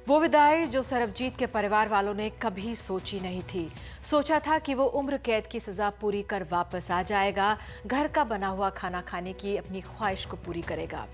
वो विदाई जो सरबजीत के परिवार वालों ने कभी सोची नहीं थी। सोचा था कि वो उम्र कैद की सजा पूरी कर वापस आ जाएगा, घर का बना हुआ खाना खाने की अपनी ख्वाहिश को पूरी करेगा।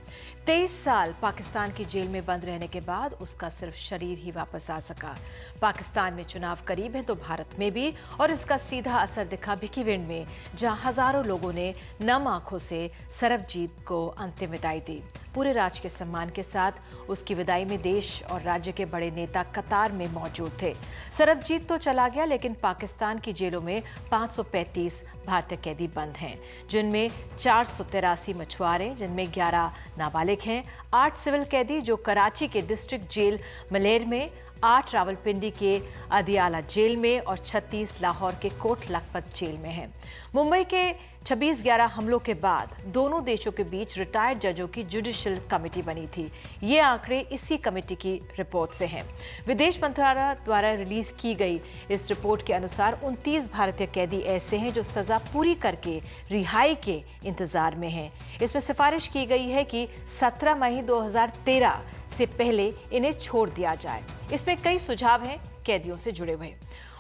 23 साल पाकिस्तान की जेल में बंद रहने के बाद उसका सिर्फ शरीर ही वापस आ सका। पाकिस्तान में चुनाव करीब है तो भारत में भी, और इसका सीधा असर दिखा भिकिविंड में, जहां हजारों लोगों ने नम आंखों से सरबजीत को अंतिम विदाई दी। पूरे राजकीय सम्मान के साथ उसकी विदाई में देश और राज्य के बड़े नेता कतार में मौजूद थे। सरबजीत तो चला गया, लेकिन पाकिस्तान की जेलों में 535 भारतीय कैदी बंद हैं, जिनमें 483 मछुआरे, जिनमें 11 नाबालिग हैं, 8 सिविल कैदी जो कराची के डिस्ट्रिक्ट जेल मलेर में, 8 रावलपिंडी के अदियाला जेल में और 36 लाहौर के कोट लखपत जेल में हैं। मुंबई के 26/11 हमलों के बाद दोनों देशों के बीच रिटायर्ड जजों की जुडिशियल कमेटी बनी थी। ये आंकड़े इसी कमेटी की रिपोर्ट से हैं। विदेश मंत्रालय द्वारा रिलीज की गई इस रिपोर्ट के अनुसार 29 भारतीय कैदी ऐसे हैं जो सजा पूरी करके रिहाई के इंतजार में हैं। इसमें सिफारिश की गई है कि 17 मई 2013 से पहले इन्हें छोड़ दिया जाए। इसमें कई सुझाव हैं कैदियों से जुड़े हुए।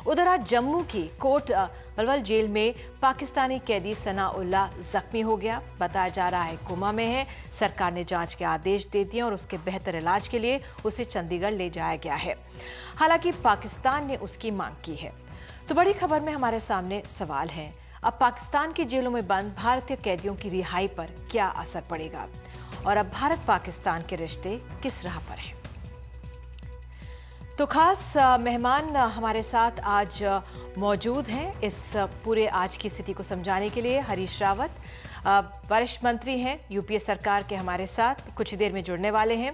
उधर आज जम्मू की कोट बलवल जेल में पाकिस्तानी कैदी सनाउल्ला जख्मी हो गया। बताया जा रहा है कोमा में है। सरकार ने जांच के आदेश दे दिए और उसके बेहतर इलाज के लिए उसे चंडीगढ़ ले जाया गया है। हालांकि पाकिस्तान ने उसकी मांग की है। तो बड़ी खबर में हमारे सामने सवाल है, अब पाकिस्तान की जेलों में बंद भारतीय कैदियों की रिहाई पर क्या असर पड़ेगा, और अब भारत पाकिस्तान के रिश्ते किस राह पर हैं? तो खास मेहमान हमारे साथ आज मौजूद हैं इस पूरे आज की स्थिति को समझाने के लिए। हरीश रावत वरिष्ठ मंत्री हैं यूपीए सरकार के, हमारे साथ कुछ ही देर में जुड़ने वाले हैं।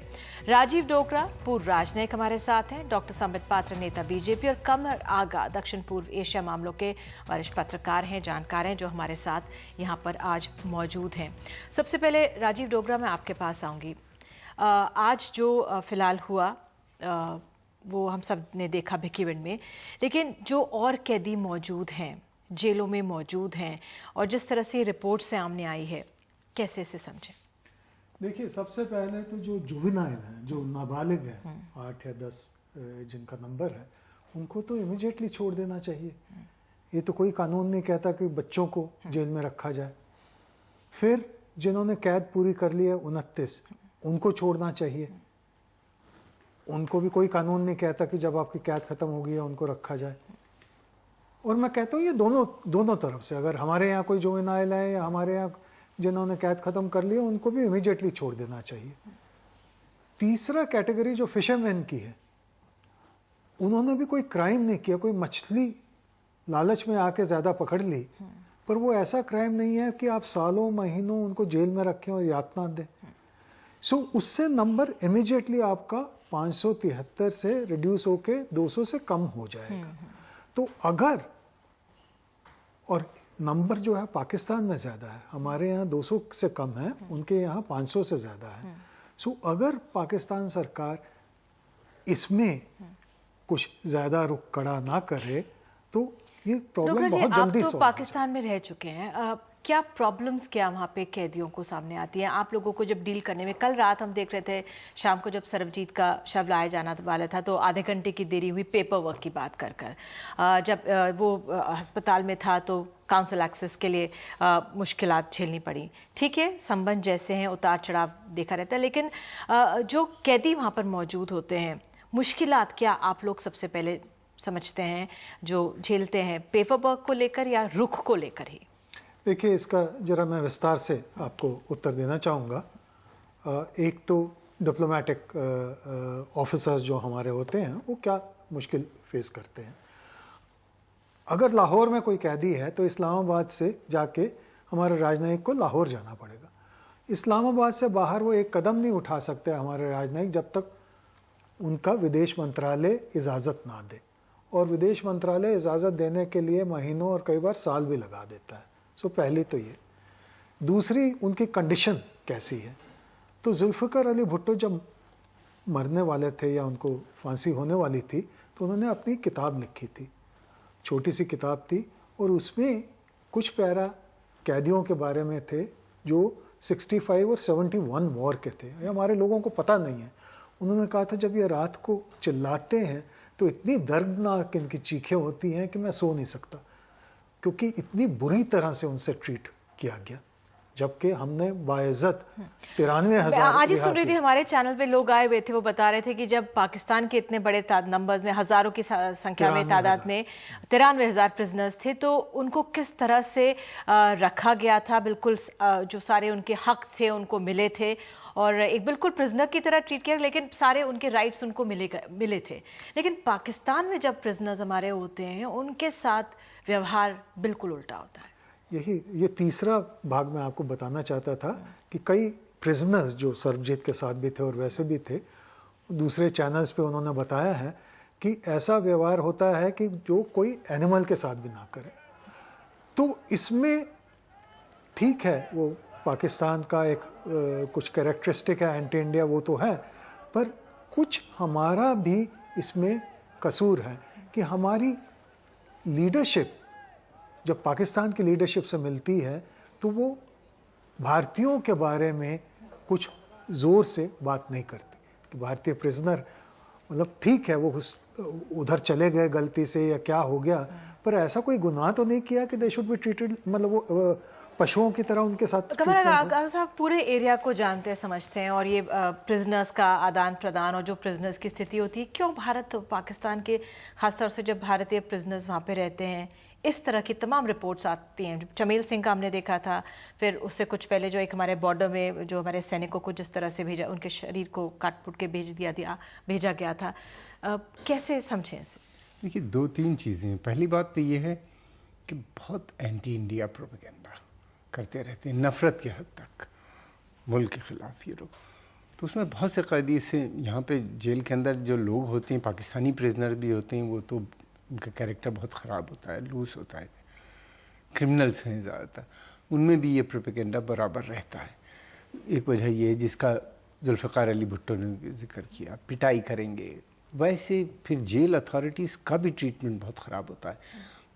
राजीव डोगरा पूर्व राजनयिक हमारे साथ हैं। डॉक्टर संबित पात्र नेता बीजेपी, और कमर आगा दक्षिण पूर्व एशिया मामलों के वरिष्ठ पत्रकार हैं, जानकार हैं, जो हमारे साथ यहाँ पर आज मौजूद हैं। सबसे पहले राजीव डोगरा, मैं आपके पास आऊँगी। आज जो फिलहाल हुआ वो हम सब ने देखा भिकिविंड में, लेकिन जो और कैदी मौजूद हैं, जेलों में मौजूद हैं, और जिस तरह से रिपोर्ट से सामने आई है, कैसे इसे समझें? देखिए, सबसे पहले तो जो जुवेनाइल हैं, जो नाबालिग हैं, 8 या 10 जिनका नंबर है, उनको तो इमीडिएटली छोड़ देना चाहिए। ये तो कोई कानून नहीं कहता कि बच्चों को जेल में रखा जाए। फिर जिन्होंने कैद पूरी कर ली है 29, उनको छोड़ना चाहिए। उनको भी कोई कानून नहीं कहता कि जब आपकी कैद खत्म हो गई है उनको रखा जाए। और मैं कहता हूँ ये दोनों तरफ से, अगर हमारे यहाँ कोई जुवेनाइल है या हमारे यहाँ जिन्होंने कैद खत्म कर ली है, उनको भी इमीडिएटली छोड़ देना चाहिए। तीसरा कैटेगरी जो फिशरमैन की है, उन्होंने भी कोई क्राइम नहीं किया, कोई मछली लालच में आके ज़्यादा पकड़ ली, पर वो ऐसा क्राइम नहीं है कि आप सालों महीनों उनको जेल में रखें और यातना दें। सो उससे नंबर इमीडिएटली आपका 573 से रिड्यूस होके 200 से कम हो जाएगा। तो अगर, और नंबर जो है पाकिस्तान में ज़्यादा है, हमारे यहाँ 200 से कम है, उनके यहाँ 500 से ज़्यादा है। सो अगर पाकिस्तान सरकार इसमें कुछ ज़्यादा रुख कड़ा ना करे तो ये प्रॉब्लम बहुत जल्दी आप तो पाकिस्तान में रह चुके हैं, क्या प्रॉब्लम्स क्या वहाँ पे कैदियों को सामने आती हैं आप लोगों को जब डील करने में? कल रात हम देख रहे थे, शाम को जब सरबजीत का शव लाया जाना वाला था, तो आधे घंटे की देरी हुई पेपर वर्क की बात कर जब वो अस्पताल में था तो काउंसिल एक्सेस के लिए मुश्किलात झेलनी पड़ी। ठीक है, संबंध जैसे हैं, उतार चढ़ाव देखा रहता है, लेकिन जो कैदी वहाँ पर मौजूद होते हैं, मुश्किलात क्या आप लोग सबसे पहले समझते हैं जो झेलते हैं, पेपर वर्क को लेकर या रुख को लेकर ही? देखिए, इसका जरा मैं विस्तार से आपको उत्तर देना चाहूँगा। एक तो डिप्लोमेटिक ऑफिसर्स जो हमारे होते हैं वो क्या मुश्किल फेस करते हैं। अगर लाहौर में कोई कैदी है तो इस्लामाबाद से जाके हमारे राजनयिक को लाहौर जाना पड़ेगा। इस्लामाबाद से बाहर वो एक कदम नहीं उठा सकते हमारे राजनयिक जब तक उनका विदेश मंत्रालय इजाज़त ना दे, और विदेश मंत्रालय इजाज़त देने के लिए महीनों और कई बार साल भी लगा देता है। सो पहली तो ये। दूसरी, उनकी कंडीशन कैसी है। तो जुल्फ़िकार अली भुट्टो जब मरने वाले थे या उनको फांसी होने वाली थी, तो उन्होंने अपनी किताब लिखी थी, छोटी सी किताब थी, और उसमें कुछ पैरा कैदियों के बारे में थे जो 65 और 71 वॉर के थे। ये हमारे लोगों को पता नहीं है। उन्होंने कहा था जब ये रात को चिल्लाते हैं तो इतनी दर्दनाक इनकी चीखें होती हैं कि मैं सो नहीं सकता, क्योंकि इतनी बुरी तरह से उनसे ट्रीट किया गया, जबकि हमने बाइज्जत 93,000 आज ही सुन रही थी हमारे चैनल पे लोग आए हुए थे, वो बता रहे थे कि जब पाकिस्तान के इतने बड़े नंबर्स में, हजारों की संख्या में, तादाद में 93,000 प्रिजनर्स थे, तो उनको किस तरह से रखा गया था, बिल्कुल जो सारे उनके हक थे उनको मिले थे और एक बिल्कुल प्रिजनर की तरह ट्रीट किया, लेकिन सारे उनके राइट्स उनको मिले थे। लेकिन पाकिस्तान में जब प्रिजनर्स हमारे होते हैं उनके साथ व्यवहार बिल्कुल उल्टा होता है। ये तीसरा भाग मैं आपको बताना चाहता था कि कई प्रिजनर्स जो सरबजीत के साथ भी थे और वैसे भी थे, दूसरे चैनल्स पे उन्होंने बताया है कि ऐसा व्यवहार होता है कि जो कोई एनिमल के साथ भी ना करे। तो इसमें ठीक है, वो पाकिस्तान का एक कुछ कैरेक्टरिस्टिक है एंटी इंडिया, वो तो है, पर कुछ हमारा भी इसमें कसूर है कि हमारी लीडरशिप जब पाकिस्तान की लीडरशिप से मिलती है तो वो भारतीयों के बारे में कुछ ज़ोर से बात नहीं करती कि भारतीय प्रिजनर मतलब ठीक है वो उधर चले गए गलती से या क्या हो गया, पर ऐसा कोई गुनाह तो नहीं किया कि दे शुड बी ट्रीटेड, मतलब वो पशुओं की तरह उनके साथ। कमल आगा साहब पूरे एरिया को जानते हैं, समझते हैं, और ये प्रिजनर्स का आदान प्रदान और जो प्रिजनर्स की स्थिति होती है, क्यों भारत पाकिस्तान के खासतौर से जब भारतीय प्रिजनर्स वहाँ पे रहते हैं इस तरह की तमाम रिपोर्ट्स आती हैं। चमेल सिंह का हमने देखा था, फिर उससे कुछ पहले जो एक हमारे बॉर्डर में जो हमारे सैनिकों को जिस तरह से भेजा, उनके शरीर को काट पुट के भेजा गया था, कैसे समझें इसे? देखिए, 2-3 चीज़ें। पहली बात तो ये है कि बहुत एंटी इंडिया प्रोपेगेंडा करते रहते हैं, नफ़रत की हद तक मुल्क के ख़िलाफ़ ये लोग। तो उसमें बहुत से कैदी से यहाँ पे जेल के अंदर जो लोग होते हैं, पाकिस्तानी प्रिजनर भी होते हैं, वो तो उनका कैरेक्टर बहुत ख़राब होता है, लूज होता है, क्रिमिनल्स हैं ज़्यादातर, उनमें भी ये प्रोपेगेंडा बराबर रहता है। एक वजह ये है जिसका जुल्फ़िकार अली भुट्टो ने जिक्र किया, पिटाई करेंगे। वैसे फिर जेल अथॉरिटीज़ का भी ट्रीटमेंट बहुत ख़राब होता है।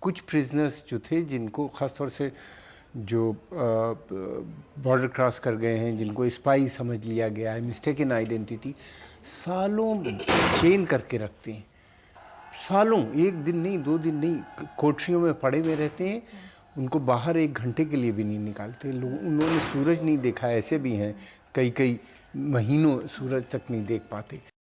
कुछ प्रिजनर्स जो थे जिनको ख़ास तौर से जो बॉर्डर क्रॉस कर गए हैं, जिनको स्पाई समझ लिया गया है, मिस्टेक इन आइडेंटिटी, सालों चेन करके रखते हैं, सालों, 1 दिन नहीं 2 दिन नहीं, कोठरियों में पड़े हुए रहते हैं, उनको बाहर 1 घंटे के लिए भी नहीं निकालते। लोग, उन्होंने सूरज नहीं देखा, ऐसे भी हैं, कई महीनों सूरज तक नहीं देख पाते।